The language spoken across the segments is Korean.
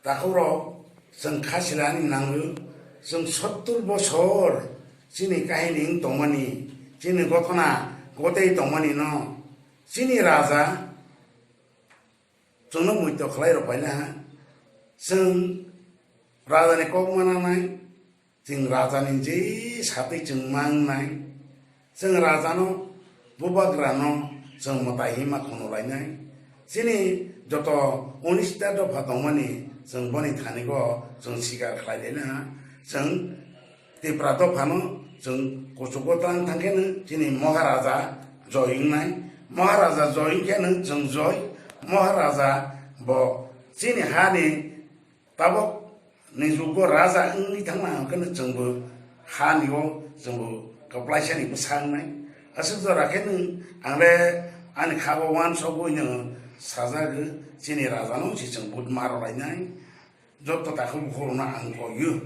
다크로 정 카시라니 나무 정 서툴보솔 지니 까히닝 동머니 지니 고토나 고테이 동머니노 지니 라자 정노 무이토 클라이로 빨라 정 라자네 꼭만하나이 정 라자는 제 사태 정망나이 정 라자노 부바그라노 정 모타히마 코노라이나이 지니 저도 오니스타도 파동머니 정 보니 타니고 정 시가 클라이데나 정 디프라도 파노 정 고수고탄 tanke는 지니 모하라자 조잉나이 모하라자 조잉케는 정 조이 모하라자 뭐 지니 하니 따복 니주고 라자 응니 당나 그는 정부 하니고 정부 거플라이션이 부상나이 아스도라케는 안레 아니 카고완 소고 있는 사자그 지니 라자노 지정 못 마로라이나이 저도 다 흠호로나 안 거유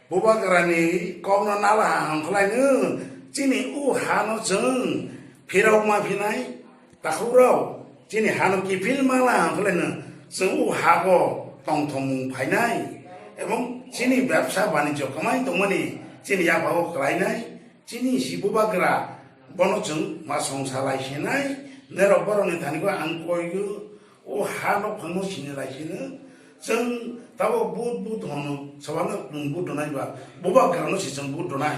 보바그라니 ков나 나라 한클라이는 지니 우하노 정 피라오마 피나이 다후로 지니 하노 기필마라 한클라이는 정 우하고 동통 파이나이 에봉 지니 ব্যবসা বাণিজ্য কমাই 동머니 지니 야바고 클라이나이 지니 시보바그라 번호정 마송살라이시나이 내로 벌어내 다니고 안 꼬이고 오 하노 방노 신이라시는 정 다고 부부 도노 서방은 부도나이 봐 뭐가 그러는 시정 부도나이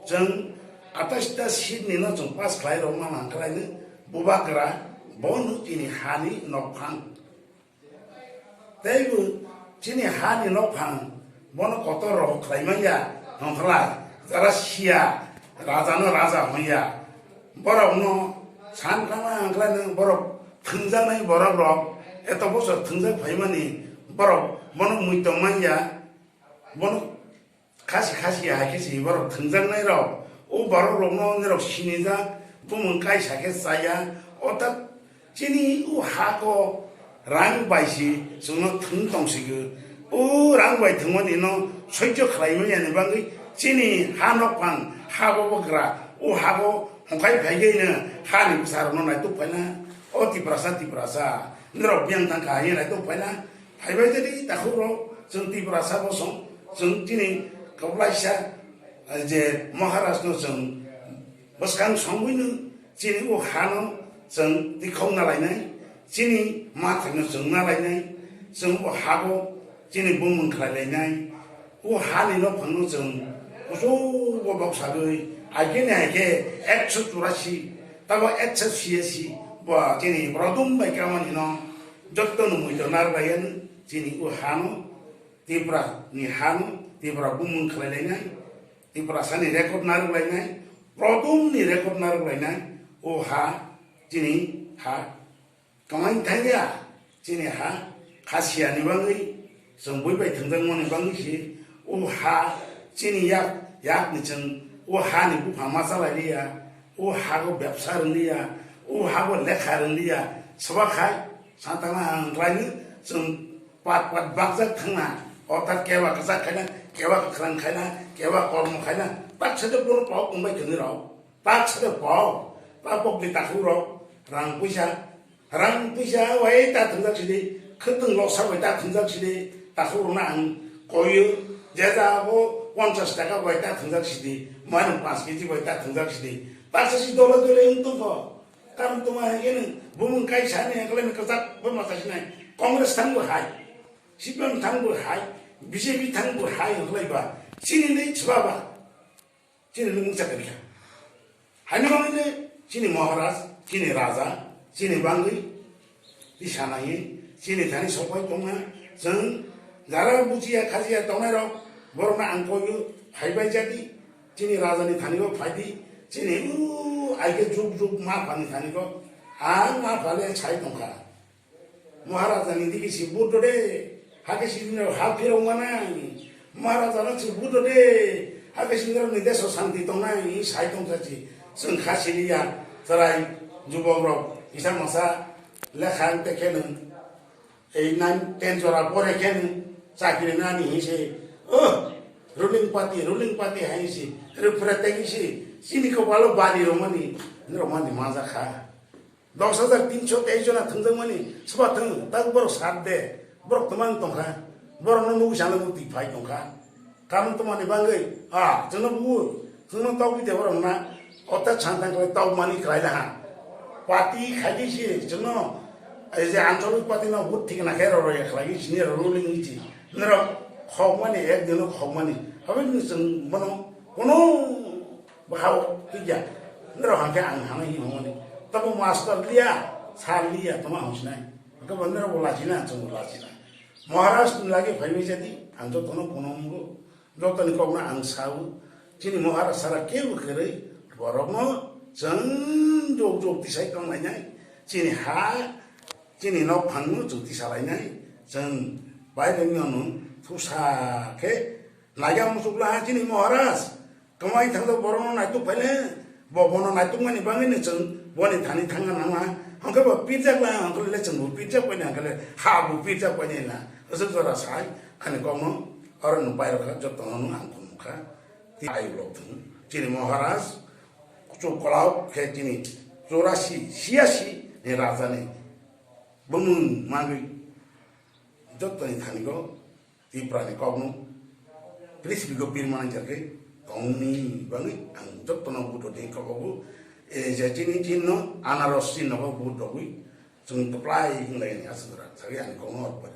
정 아타시다 시니는 좀 파스 클라이로만 안 클라이는 뭐가 그라 뭐는 지니 하니 노팡 대구 지니 하니 노팡 뭐는 고토로 클라이만야 동클라 자라시야 라자는 라자 뭐야 뭐라고 산가만 그러는 뭐로 등장이 뭐라고 에또 벌써 등장 파이만이 뭐로 뭐는 무이동만야 뭐는 가시야 하겠지 뭐로 등장이로 오 바로 롱롱으로 신이다 보면 가시하겠어야 어따 지니 우하고 랑바이시 저는 등동식이 오 랑바이 등원이노 솔직히 클라이면이 방이 지니 한옥방 하고보그라 우하고 홍카이 배경에는 하니 부사로는 나이 또 빨라 어디 브라사 너로 비앙탄 가이 나이 또 빨라 하이바이들이 다후로 정 디브라사 보송 정 지니 거블라이샤 이제 모하라스노 정 버스강 성부는 지니 우 하노 정 디콩나라이네 지니 마트는 정 나라이네 정부 하고 지니 부문 클라이네 우 하니노 방노 정 우소고 복사의 알게네게 액추 주라시 따고 액추 시에시 뭐 지니 브라둠 바이카만이노 적도는 무이도 나르바이는 지니 우하노 디브라 니 하노 디브라 부문 클레레나 디브라 산이 레코드 나르바이나 브라둠 니 레코드 나르바이나 우하 지니 하 가만히 타냐 지니 하 가시아니 방의 정부의 등장문의 방식 우하 지니 약 니정 우하니 부파마살라리야 우하고 맵사르리야 우하고 레카르리야 서바카이 산타나 라이는 좀 팟팟 박작 탕나 어따 개와 가사카나 개와 크랑카나 개와 꼬르모카나 딱 쳐져보는 법 공부해 견디라오 딱 쳐져보 딱 뽑기 딱 후로 랑부샤 왜 딱 등작시리 큰등 록사고 딱 등작시리 딱 후로나 고유 제자하고 원자시다가 왜 딱 등작시리 많은 바스켓이 왜 딱 등작시리 바스시 돌아돌래 인도거 까는 동안에게는 부문까지 사네 그러면 그딱 범마사시네 공그레스 당부 하이 시병 당부 하이 비제비 당부 하이 그러니까 진인데 쳐봐봐 진인은 뭉짝거리야 하니방인데 진이 모하라스 진이 라자 진이 방의 이샤나이 진이 다니 소파이 동안 전 나라 무지야 가지야 동네로 뭐로나 안고요 하이바이자디 진이 라자니 다니고 파이디 진이 알게 죽죽 마파니 다니고 마파레 차이 동가 모하라자니 디기시 부도레 하게시는 하피롱마나 모하라자는 지 부도레 하게시는 니데서 상디 동나이 차이 동자지 성카시리야 저라이 주보로 이상마사 레칸 때케는 에이난 텐조라 보레케는 사키르나니 이세 ruling party haisi representasi sini ko balo bali romani maza kha 10,323 jona thangdang mani saba thang tak baro sat de borok teman tongka borok nemu sana mu tipai tongka kamu teman di banggai jono bu jono tahu kita borok na otak santai kalau tahu mani kelainan pati kaji sih jono যে আঞ্চলিক পাতি না বহুত ঠিক নাখে রয়ে খালি চিনি রোলিং ইজি নর খমানি একদিন খমানি হবে जों মনো কোনো বাহাও কিয়া নর হাকে আং হানাই হমানি তবে মাস্টার লিয়া সার লিয়া তোমা হসনাই কে বন্দর বলাছিনা जों বলাছিনা মহারাষ্ট্র লাগে ফাইবে যদি আং তো কোনো কোনো যতনি কমনা আং সাউ চিনি মহারাষ্ট্র কেউ করে বরম जों জোক জোক দিসাই কামনাই চিনি হা Cini no pangmu cuti salahnya, jen baik dengan susah ke, naya musuh lah cini moharas, kemai tanggal boron naitu pele, bobono naitu mani bangin jen, boni tani tangan nama, angka berpijak lah, angka le jen berpijak punya, angka le habu pijak punya na, itu suara saya, kan kamu orang nupai orang jatuh nanu angkut muka, tiada belum, cini moharas, cukulau ke cini, surasi sia-si ni rasa ni. Bangun magi jotta ni thani ko ti prani ko nu please bi go pir man jarke kauni bangi ang jotta no buto de ko bu e ja chini chinno anaros chinno ko buto wi chung to plai ngai ni asura sari an ko ngor pa